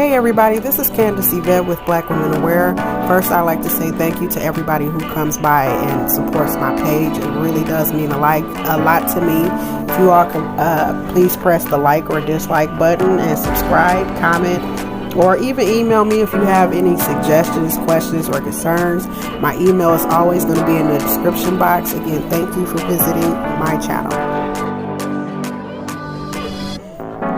Hey everybody, this is Candace Yvette with Blackwomenaware. First, I'd like to say thank you to everybody who comes by and supports my page. It really does mean a lot to me. If you all can please press the like or dislike button and subscribe, comment, or even email me if you have any suggestions, questions, or concerns. My email is always going to be in the description box. Again, thank you for visiting my channel.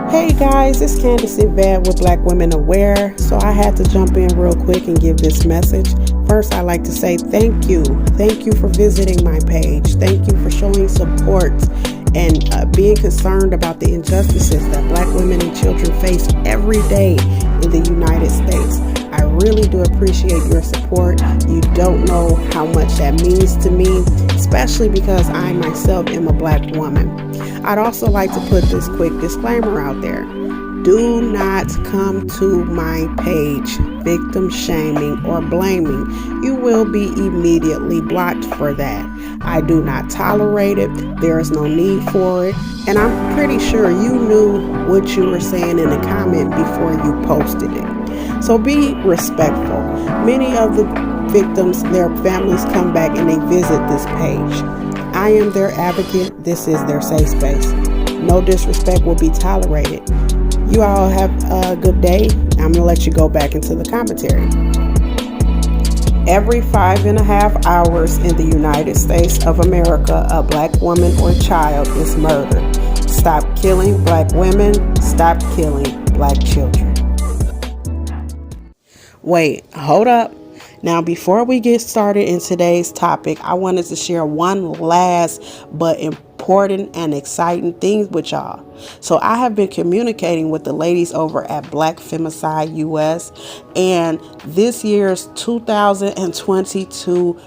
Hey guys, it's Candace Yvette with Blackwomenaware. So I had to jump in real quick and give this message. First, I'd like to say thank you. Thank you for visiting my page. Thank you for showing support and being concerned about the injustices that Black women and children face every day in the United States. I really do appreciate your support. You don't know how much that means to me, especially because I myself am a Black woman. I'd also like to put this quick disclaimer out there. Do not come to my page victim shaming or blaming. You will be immediately blocked for that. I do not tolerate it. There is no need for it. And I'm pretty sure you knew what you were saying in the comment before you posted it. So be respectful. Many of the victims, their families come back and they visit this page. I am their advocate. This is their safe space. No disrespect will be tolerated. You all have a good day. I'm going to let you go back into the commentary. Every 5.5 hours in the United States of America, a Black woman or child is murdered. Stop killing Black women. Stop killing Black children. Wait, hold up. Now, before we get started in today's topic, I wanted to share one last but important and exciting thing with y'all. So I have been communicating with the ladies over at Black Femicide US, and this year's 2022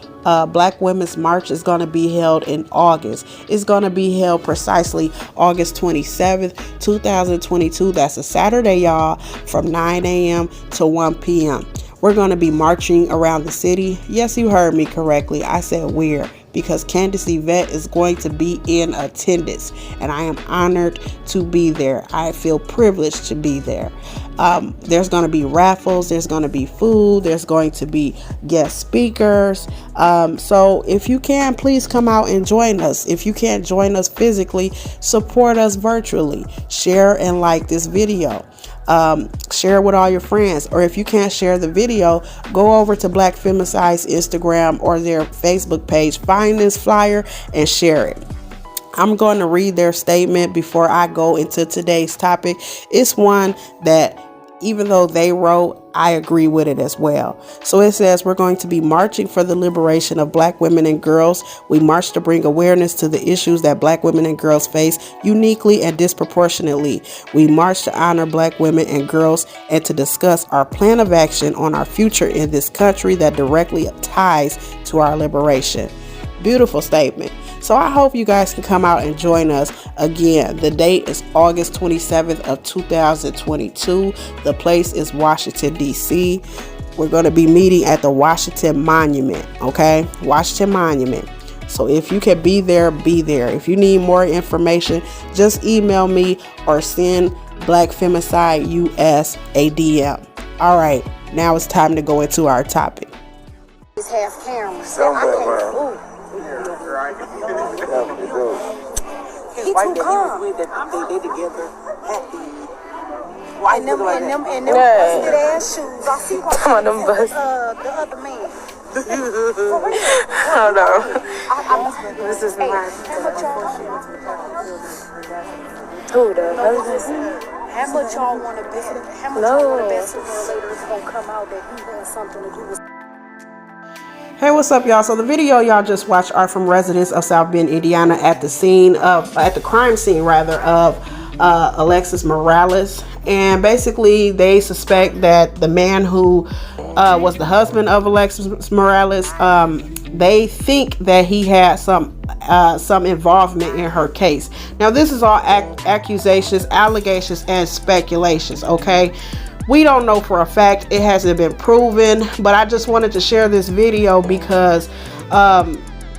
Black Women's March is going to be held in August. It's going to be held precisely August 27th, 2022. That's a Saturday, y'all, from 9 a.m. to 1 p.m. We're going to be marching around the city. Yes, you heard me correctly. I said we're, because Candace Yvette is going to be in attendance, and I am honored to be there. I feel privileged to be there. There's going to be raffles. There's going to be food. There's going to be guest speakers. So if you can, please come out and join us. If you can't join us physically, support us virtually. Share and like this video. Share it with all your friends, or if you can't share the video, go over to Black Femicide's Instagram or their Facebook page, find this flyer and share it. I'm going to read their statement before I go into today's topic. It's one that, even though they wrote, I agree with it as well. So it says, we're going to be marching for the liberation of Black women and girls. We march to bring awareness to the issues that Black women and girls face uniquely and disproportionately. We march to honor Black women and girls and to discuss our plan of action on our future in this country that directly ties to our liberation. Beautiful statement. So I hope you guys can come out and join us. Again, the date is August 27th of 2022. The place is Washington, D.C. We're going to be meeting at the Washington Monument, okay? Washington Monument. So if you can be there, be there. If you need more information, just email me or send Black Femicide US a DM. All right, now it's time to go into our topic. He's half camera. He too calm. They together happy. And them busted ass shoes. I see one them bust. The other man. Hold on. This is mine. Who the? How much y'all want to bet? How much y'all want to bet sooner or later it's gonna come out that he had something to do with? Hey, what's up, y'all? So the video y'all just watched are from residents of South Bend, Indiana, at the crime scene of Alexis Morales, and basically they suspect that the man who was the husband of Alexis Morales, they think that he had some involvement in her case. Now, this is all accusations, allegations, and speculations. Okay. We don't know for a fact. It hasn't been proven, but I just wanted to share this video because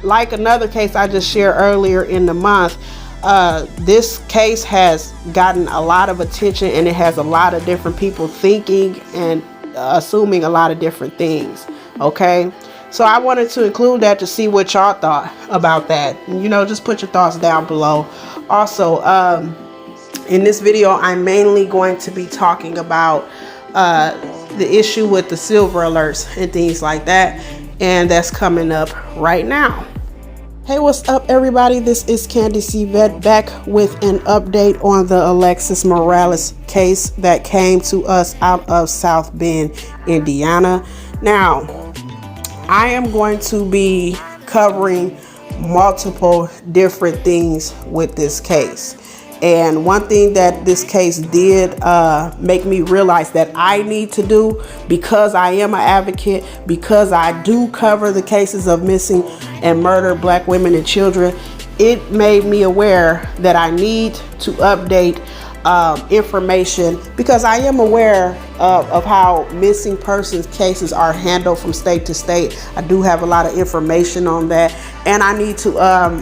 like another case I just shared earlier in the month, This case has gotten a lot of attention, and it has a lot of different people thinking and assuming a lot of different things. Okay, so I wanted to include that to see what y'all thought about that. You know, just put your thoughts down below. Also, in this video, I'm mainly going to be talking about the issue with the silver alerts and things like that, and that's coming up right now. Hey, what's up, everybody? This is Candice Yvette back with an update on the Alexis Morales case that came to us out of South Bend, Indiana. Now, I am going to be covering multiple different things with this case. And one thing that this case did make me realize that I need to do, because I am an advocate, because I do cover the cases of missing and murdered Black women and children, it made me aware that I need to update information, because I am aware of how missing persons cases are handled from state to state. I do have a lot of information on that, and I need to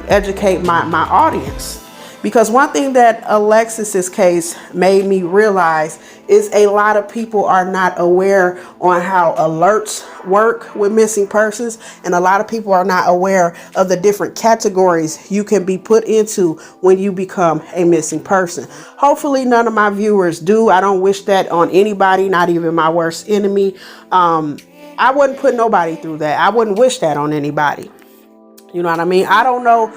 educate my audience. Because one thing that Alexis's case made me realize is a lot of people are not aware on how alerts work with missing persons, and a lot of people are not aware of the different categories you can be put into when you become a missing person. Hopefully none of my viewers do. I don't wish that on anybody, not even my worst enemy. I wouldn't put nobody through that. I wouldn't wish that on anybody. You know what I mean? I don't know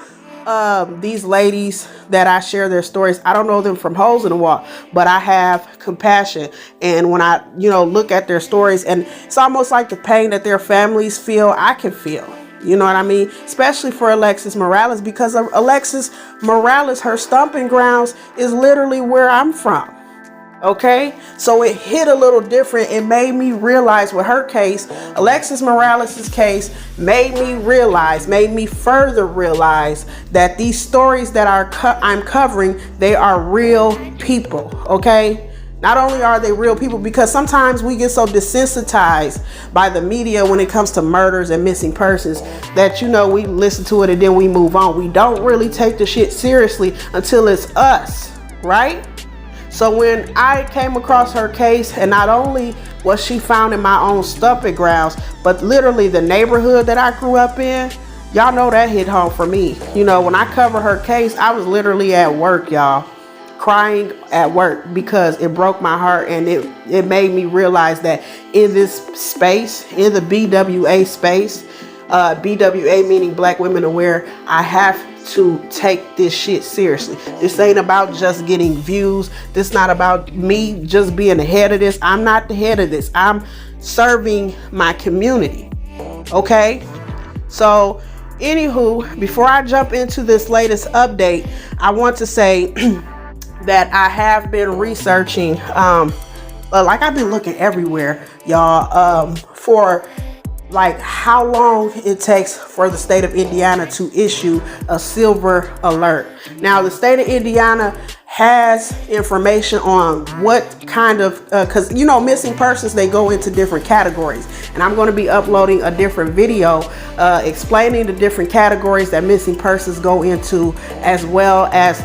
these ladies that I share their stories. I don't know them from holes in the wall, but I have compassion. And when I, look at their stories, and it's almost like the pain that their families feel, I can feel. You know what I mean? Especially for Alexis Morales, because of Alexis Morales, her stomping grounds is literally where I'm from. Okay, so it hit a little different. It made me realize with her case, Alexis Morales's case, made me further realize that these stories that I'm covering, they are real people. Okay, not only are they real people, because sometimes we get so desensitized by the media when it comes to murders and missing persons that, we listen to it and then we move on. We don't really take the shit seriously until it's us, right? So when I came across her case, and not only was she found in my own stomping grounds, but literally the neighborhood that I grew up in, y'all know that hit home for me. When I cover her case, I was literally at work, y'all, crying at work, because it broke my heart, and it made me realize that in this space, in the BWA space, BWA meaning Blackwomenaware, I have to take this shit seriously. This ain't about just getting views. This not about me just being the head of this. I'm not the head of this. I'm serving my community. Okay? So, anywho, before I jump into this latest update, I want to say that I have been researching, like I've been looking everywhere, y'all, for like how long it takes for the state of Indiana to issue a silver alert. Now, the state of Indiana has information on what kind of, because missing persons, they go into different categories, and I'm going to be uploading a different video explaining the different categories that missing persons go into, as well as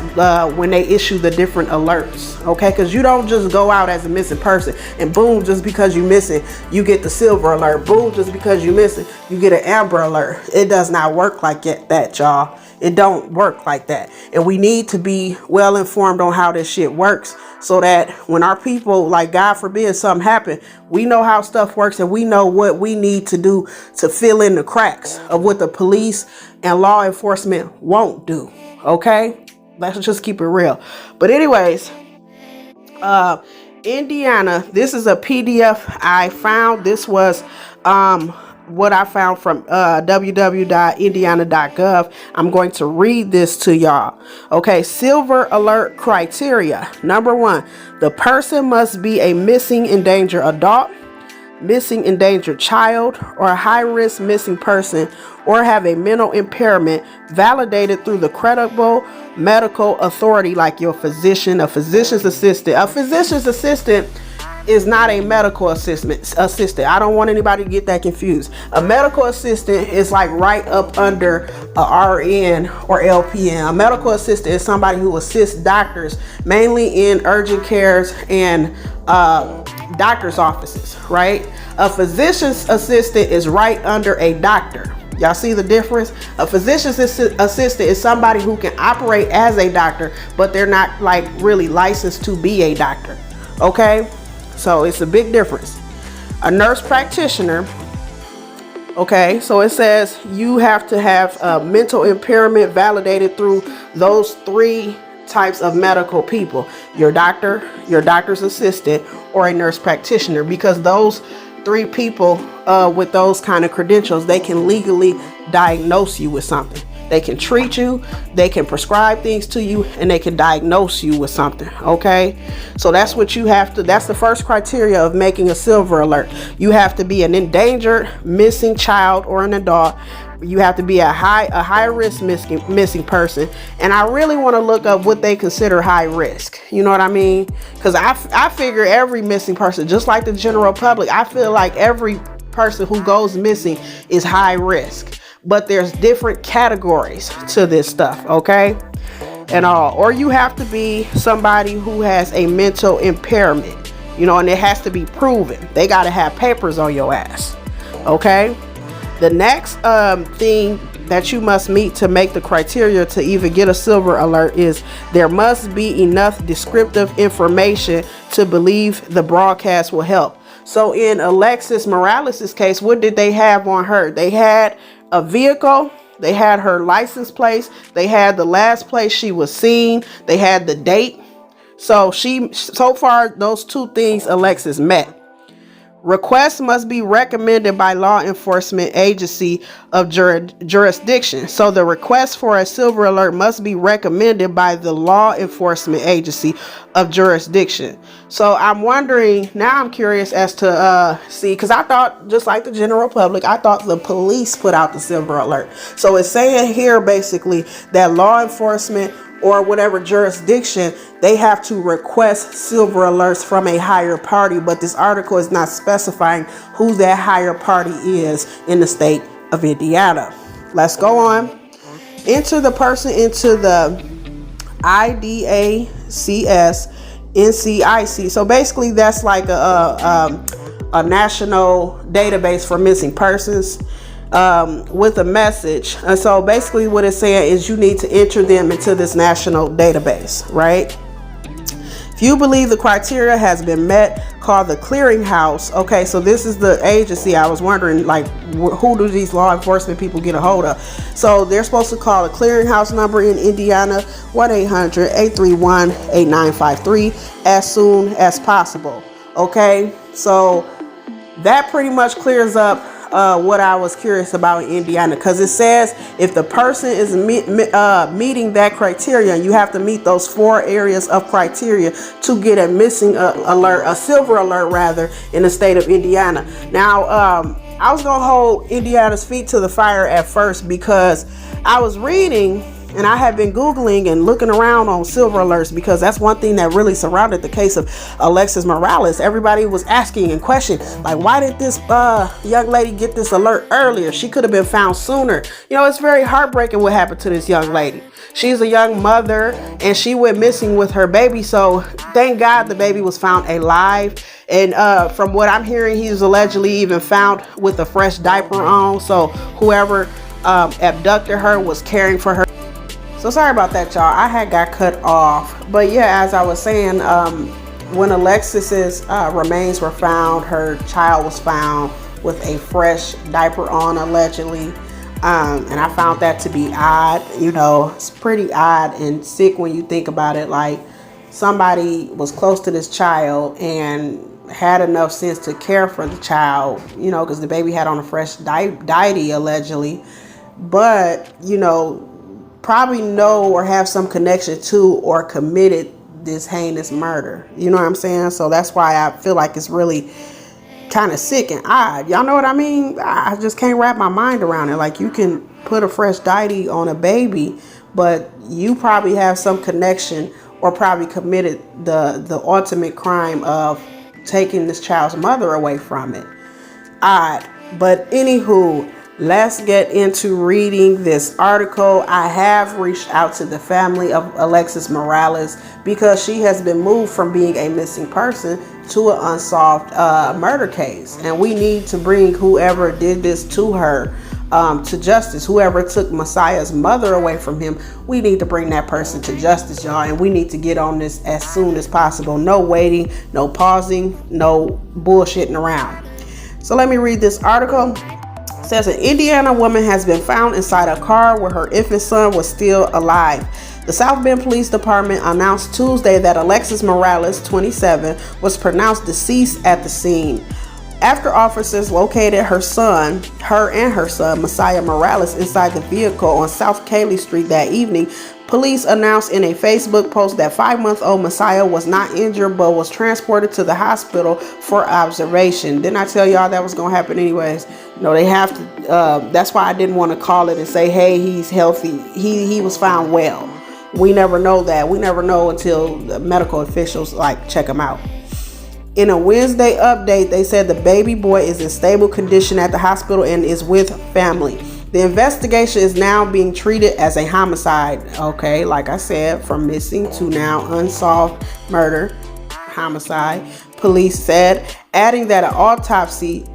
when they issue the different alerts. Okay, because you don't just go out as a missing person and boom, just because you're missing, you get the silver alert. Boom, just because you're missing, you get an amber alert. It does not work like that, y'all. It don't work like that. And we need to be well informed on how this shit works, so that when our people, like God forbid something happen, we know how stuff works, and we know what we need to do to fill in the cracks of what the police and law enforcement won't do. Okay? Let's just keep it real. But anyways, Indiana, this is a PDF I found. This was what I found from www.indiana.gov. I'm going to read this to y'all. Okay, silver alert criteria. Number 1, the person must be a missing endangered adult, missing endangered child, or a high-risk missing person, or have a mental impairment validated through the credible medical authority, like your physician, a physician's assistant. A physician's assistant is not a medical assistant. I don't want anybody to get that confused. A medical assistant is like right up under a RN or LPN. A medical assistant is somebody who assists doctors mainly in urgent cares and doctor's offices, right? A physician's assistant is right under a doctor. Y'all see the difference? A physician's assistant is somebody who can operate as a doctor, but they're not like really licensed to be a doctor. Okay? So it's a big difference. A nurse practitioner, okay, so it says you have to have a mental impairment validated through those 3 types of medical people: your doctor, your doctor's assistant, or a nurse practitioner, because those 3 people with those kind of credentials, they can legally diagnose you with something. They can treat you, they can prescribe things to you, and they can diagnose you with something. Okay, so that's what you have to, that's the first criteria of making a silver alert. You have to be an endangered missing child or an adult. You have to be a high risk missing person, and I really want to look up what they consider high risk. You know what I mean? Because I figure every missing person, just like the general public, I feel like every person who goes missing is high risk, but there's different categories to this stuff, okay? And or you have to be somebody who has a mental impairment, you know, and it has to be proven. They got to have papers on your ass, okay? The next thing that you must meet to make the criteria to even get a silver alert is there must be enough descriptive information to believe the broadcast will help. So in Alexis Morales' case, what did they have on her? They had a vehicle, they had her license plate, they had the last place she was seen, they had the date. So so far those 2 things Alexis met. Requests must be recommended by law enforcement agency of jurisdiction. So the request for a silver alert must be recommended by the law enforcement agency of jurisdiction. So I'm wondering, now I'm curious as to see, because I thought, just like the general public, I thought the police put out the silver alert. So it's saying here basically that law enforcement or whatever jurisdiction, they have to request silver alerts from a higher party, but this article is not specifying who that higher party is in the state of Indiana. Let's go on. Enter the person into the IDACS NCIC. So basically that's like a national database for missing persons. With a message. And so basically what it's saying is you need to enter them into this national database, right? If you believe the criteria has been met, call the clearinghouse. Okay, so this is the agency. I was wondering, like, who do these law enforcement people get a hold of? So they're supposed to call the clearinghouse number in Indiana, 1-800-831-8953, as soon as possible. Okay, so that pretty much clears up what I was curious about in Indiana, because it says if the person is meeting that criteria, you have to meet those 4 areas of criteria to get a missing alert, a silver alert rather, in the state of Indiana. Now, I was gonna hold Indiana's feet to the fire at first because I was reading and I have been Googling and looking around on silver alerts, because that's one thing that really surrounded the case of Alexis Morales. Everybody was asking and questioning, like, why did this young lady get this alert earlier? She could have been found sooner. You know, it's very heartbreaking what happened to this young lady. She's a young mother and she went missing with her baby. So thank God the baby was found alive. And from what I'm hearing, he was allegedly even found with a fresh diaper on. So whoever abducted her was caring for her. So sorry about that, y'all. I had got cut off. But yeah, as I was saying, when Alexis's remains were found, her child was found with a fresh diaper on, allegedly. And I found that to be odd. You know, it's pretty odd and sick when you think about it. Like, somebody was close to this child and had enough sense to care for the child, you know, because the baby had on a fresh diaper, allegedly. But, you know, probably know or have some connection to or committed this heinous murder. You know what I'm saying? So that's why I feel like it's really kind of sick and odd. Y'all know what I mean? I just can't wrap my mind around it. Like, you can put a fresh diaper on a baby, but you probably have some connection or probably committed the ultimate crime of taking this child's mother away from it. Odd. But anywho, let's get into reading this article. I have reached out to the family of Alexis Morales because she has been moved from being a missing person to an unsolved murder case. And we need to bring whoever did this to her to justice. Whoever took Messiah's mother away from him, we need to bring that person to justice, y'all. And we need to get on this as soon as possible. No waiting, no pausing, no bullshitting around. So let me read this article. It says an Indiana woman has been found inside a car where her infant son was still alive. The South Bend Police Department announced Tuesday that Alexis Morales, 27, was pronounced deceased at the scene. After officers located her and her son, Messiah Morales, inside the vehicle on South Cayley Street that evening, police announced in a Facebook post that 5-month-old Messiah was not injured but was transported to the hospital for observation. Didn't I tell y'all that was going to happen anyways? No, they have to. That's why I didn't want to call it and say, hey, he's healthy. He was found well. We never know that. We never know until the medical officials check him out. In a Wednesday update, they said the baby boy is in stable condition at the hospital and is with family. The investigation is now being treated as a homicide. Okay, like I said, from missing to now unsolved murder, homicide, police said, adding that an autopsy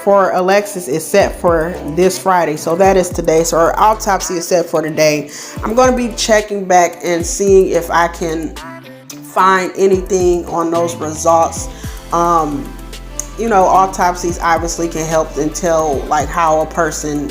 for Alexis is set for this Friday. So that is today. So her autopsy is set for today. I'm going to be checking back and seeing if I can find anything on those results. Autopsies obviously can help and tell how a person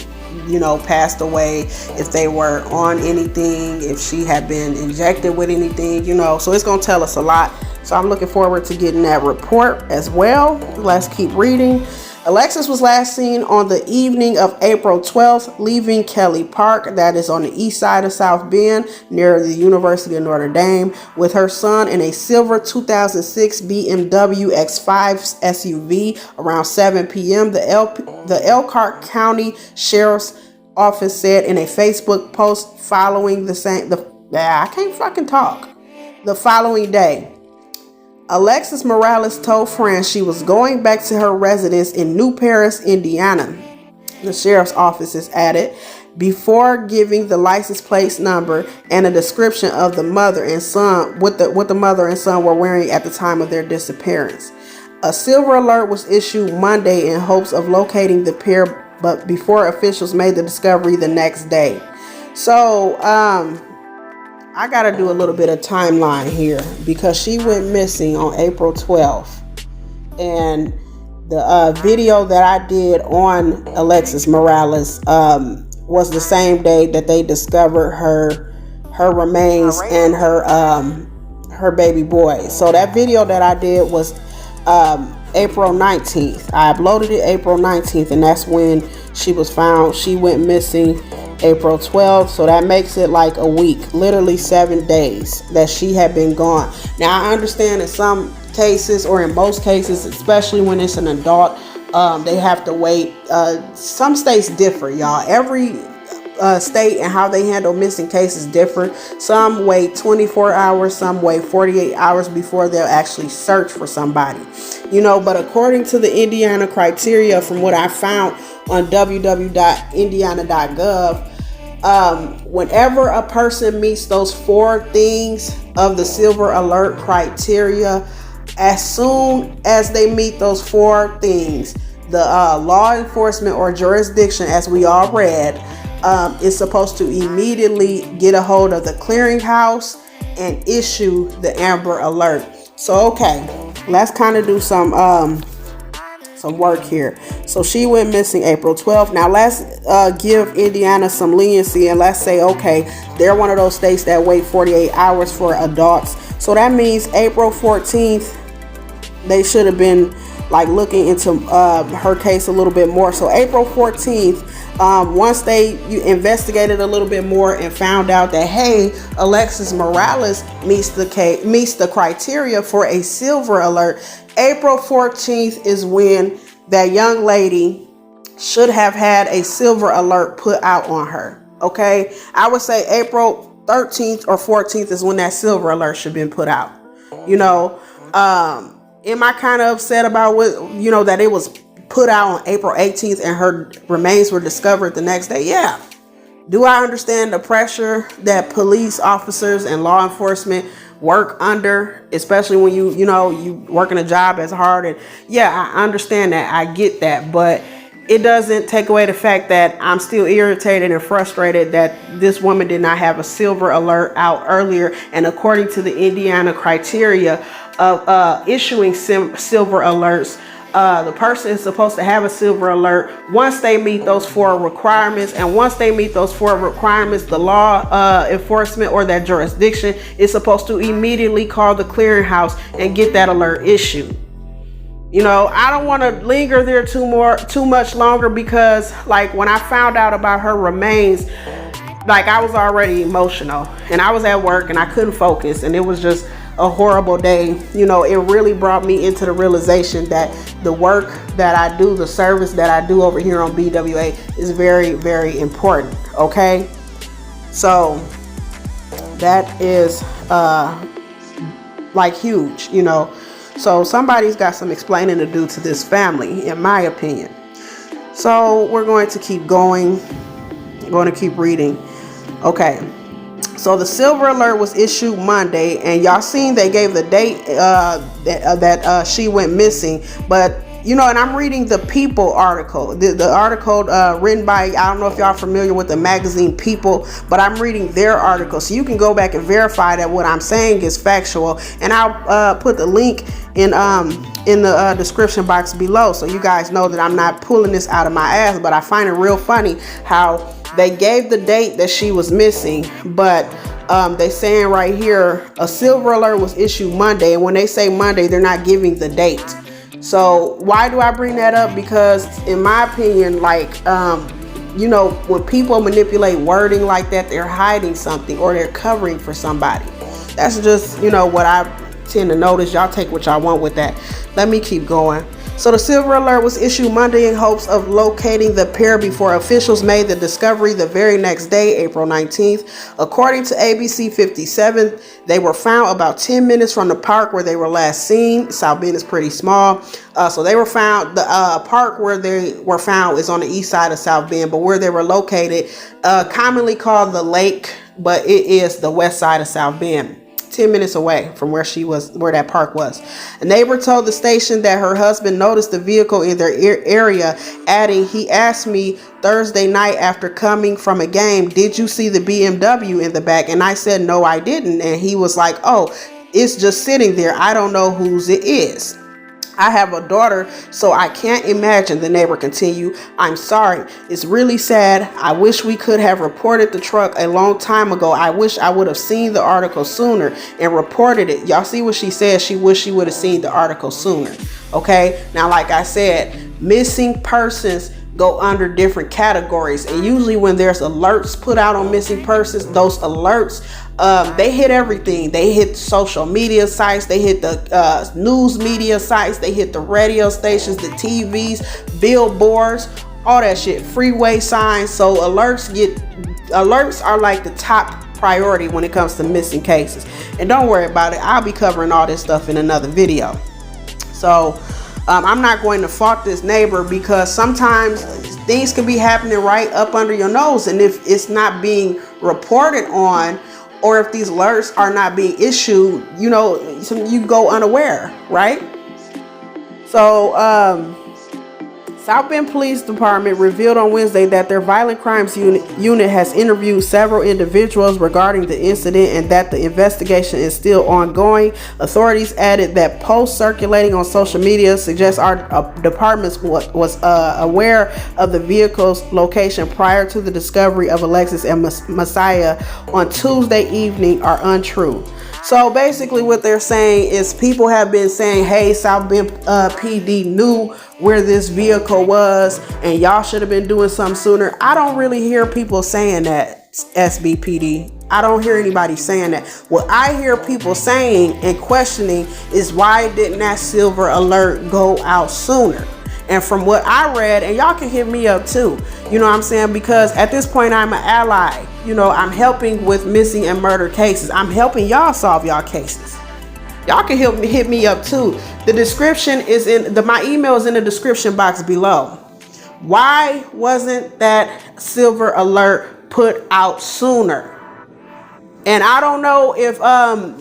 passed away, if they were on anything, if she had been injected with anything, so it's going to tell us a lot. So I'm looking forward to getting that report as well. Let's keep reading. Alexis was last seen on the evening of April 12th, leaving Kelly Park, that is on the east side of South Bend, near the University of Notre Dame, with her son in a silver 2006 BMW X5 SUV around 7 p.m. The Elkhart County Sheriff's Office said in a Facebook post following the following day. Alexis Morales told friends she was going back to her residence in New Paris, Indiana. The sheriff's office is added, before giving the license plate number and a description of the mother and son, what the mother and son were wearing at the time of their disappearance. A silver alert was issued Monday in hopes of locating the pair, but before officials made the discovery the next day. So, I got to do a little bit of timeline here because she went missing on April 12th. And the video that I did on Alexis Morales was the same day that they discovered her remains and her baby boy. So that video that I did was April 19th. I uploaded it April 19th, and that's when she was found. She went missing April 12th, so that makes it like a week, literally 7 days that she had been gone. Now I understand in some cases, or in most cases, especially when it's an adult, they have to wait. Some states differ, y'all. Every state and how they handle missing cases differ. Some wait 24 hours, some wait 48 hours before they'll actually search for somebody. But according to the Indiana criteria, from what I found on www.indiana.gov, whenever a person meets those 4 things of the silver alert criteria, as soon as they meet those 4 things, the law enforcement or jurisdiction, as we all read, is supposed to immediately get a hold of the clearinghouse and issue the Amber Alert. So, okay, let's kind of do some work here. So she went missing April 12th. Now let's give Indiana some leniency and let's say, okay, they're one of those states that wait 48 hours for adults. So that means April 14th, they should have been looking into her case a little bit more. So April 14th, once they investigated a little bit more and found out that, hey, Alexis Morales meets the criteria for a silver alert, April 14th is when that young lady should have had a silver alert put out on her. Okay, I would say April 13th or 14th is when that silver alert should have been put out. Am I kind of upset about what, you know, that it was put out on April 18th and her remains were discovered the next day? Yeah. Do I understand the pressure that police officers and law enforcement work under, especially when you working a job as hard? And yeah, I understand that. I get that. But it doesn't take away the fact that I'm still irritated and frustrated that this woman did not have a silver alert out earlier. And according to the Indiana criteria of issuing silver alerts, the person is supposed to have a silver alert once they meet those 4 requirements. And once they meet those 4 requirements, the law enforcement or that jurisdiction is supposed to immediately call the clearinghouse and get that alert issued. You know, I don't want to linger there too much longer, because like when I found out about her remains, like I was already emotional and I was at work and I couldn't focus, and it was just a horrible day. You know, it really brought me into the realization that the work that I do, the service that I do over here on BWA is very, very important. Okay. So that is like huge, you know. So somebody's got some explaining to do to this family, in my opinion. So we're going to keep going. I'm going to keep reading. Okay. So the silver alert was issued Monday, and y'all seen they gave the date that she went missing. But you know, and I'm reading the People article, the article written by, I don't know if y'all familiar with the magazine People, but I'm reading their article, so you can go back and verify that what I'm saying is factual. And I'll put the link in the description box below, so you guys know that I'm not pulling this out of my ass. But I find it real funny how they gave the date that she was missing, but they saying right here a silver alert was issued Monday, and when they say Monday, they're not giving the date. So why do I bring that up? Because in my opinion, like, you know, when people manipulate wording like that, they're hiding something or they're covering for somebody. That's just, you know, what I tend to notice. Y'all take what y'all want with that. Let me keep going. So the silver alert was issued Monday in hopes of locating the pair before officials made the discovery the very next day, April 19th. According to ABC 57, they were found about 10 minutes from the park where they were last seen. South Bend is pretty small. So they were found, the park where they were found is on the east side of South Bend, but where they were located, commonly called the lake, but it is the west side of South Bend. 10 minutes away from where she was, where that park was. A neighbor told the station that her husband noticed the vehicle in their area, adding, "He asked me Thursday night after coming from a game, 'Did you see the BMW in the back?' And I said, 'No, I didn't.' And he was like, 'Oh, it's just sitting there. I don't know whose it is. I have a daughter, so I can't imagine," the neighbor continued. "I'm sorry. It's really sad. I wish we could have reported the truck a long time ago. I wish I would have seen the article sooner and reported it." Y'all see what she said? She wished she would have seen the article sooner. Okay. Now, like I said, missing persons go under different categories, and usually when there's alerts put out on missing persons, those alerts, they hit everything. They hit social media sites, they hit the news media sites, they hit the radio stations, the TVs, billboards, all that shit, freeway signs. So alerts are like the top priority when it comes to missing cases. And don't worry about it, I'll be covering all this stuff in another video. So I'm not going to fault this neighbor, because sometimes things can be happening right up under your nose, and if it's not being reported on, or if these alerts are not being issued, you know, you go unaware, right? So South Bend Police Department revealed on Wednesday that their violent crimes unit has interviewed several individuals regarding the incident, and that the investigation is still ongoing. Authorities added that posts circulating on social media suggest our department was aware of the vehicle's location prior to the discovery of Alexis and Messiah on Tuesday evening are untrue. So basically what they're saying is people have been saying, hey, South Bend PD knew where this vehicle was and y'all should have been doing something sooner. I don't really hear people saying that, SBPD. I don't hear anybody saying that. What I hear people saying and questioning is, why didn't that silver alert go out sooner? And from what I read, and y'all can hit me up too, you know what I'm saying? Because at this point, I'm an ally. You know, I'm helping with missing and murder cases. I'm helping y'all solve y'all cases. y'all can hit me up too. The description is my email is in the description box below. Why wasn't that silver alert put out sooner? And I don't know if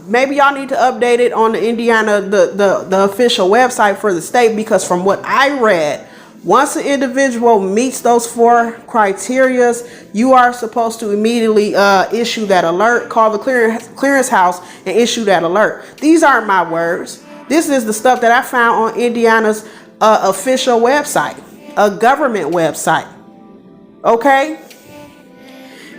maybe y'all need to update it on the Indiana, the official website for the state, because from what I read, once an individual meets those 4 criteria, you are supposed to immediately issue that alert, call the clearance house and issue that alert. These aren't my words. This is the stuff that I found on Indiana's official website, a government website. Okay?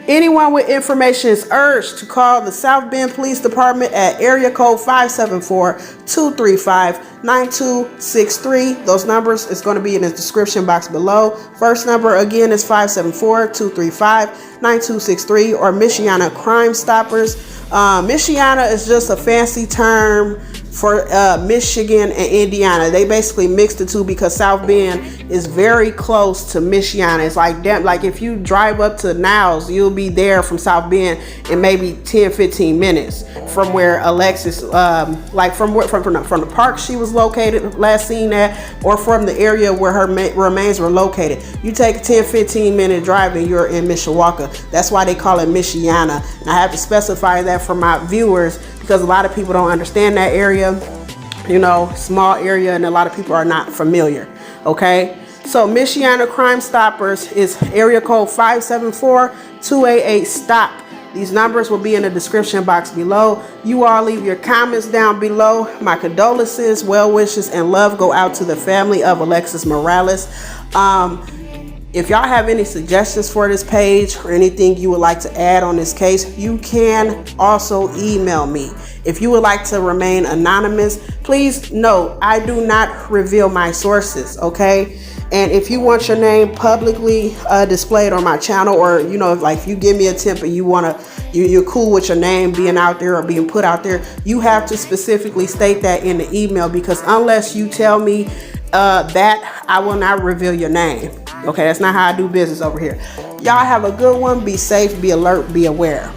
Anyone with information is urged to call the South Bend Police Department at area code 574-235-9263. Those numbers is going to be in the description box below. First number again is 574-235-9263, or Michiana Crime Stoppers. Michiana is just a fancy term for Michigan and Indiana. They basically mixed the two because South Bend is very close to Michiana. It's like that, like if you drive up to Niles, you'll be there from South Bend in maybe 10-15 minutes from where Alexis, like from the park she was located last seen at, or from the area where her remains were located. You take a 10-15 minute drive and you're in Mishawaka. That's why they call it Michiana. And I have to specify that for my viewers, because a lot of people don't understand that area, you know, small area, and a lot of people are not familiar. Okay, so Michiana Crime Stoppers is area code 574-288-STOP. These numbers will be in the description box below. You all leave your comments down below. My condolences, well wishes, and love go out to the family of Alexis Morales. If y'all have any suggestions for this page or anything you would like to add on this case, you can also email me. If you would like to remain anonymous, please note I do not reveal my sources, okay? And if you want your name publicly displayed on my channel, or you know, like if you give me a tip and you're cool with your name being out there or being put out there, you have to specifically state that in the email, because unless you tell me that, I will not reveal your name. Okay, that's not how I do business over here. Y'all have a good one. Be safe, be alert, be aware.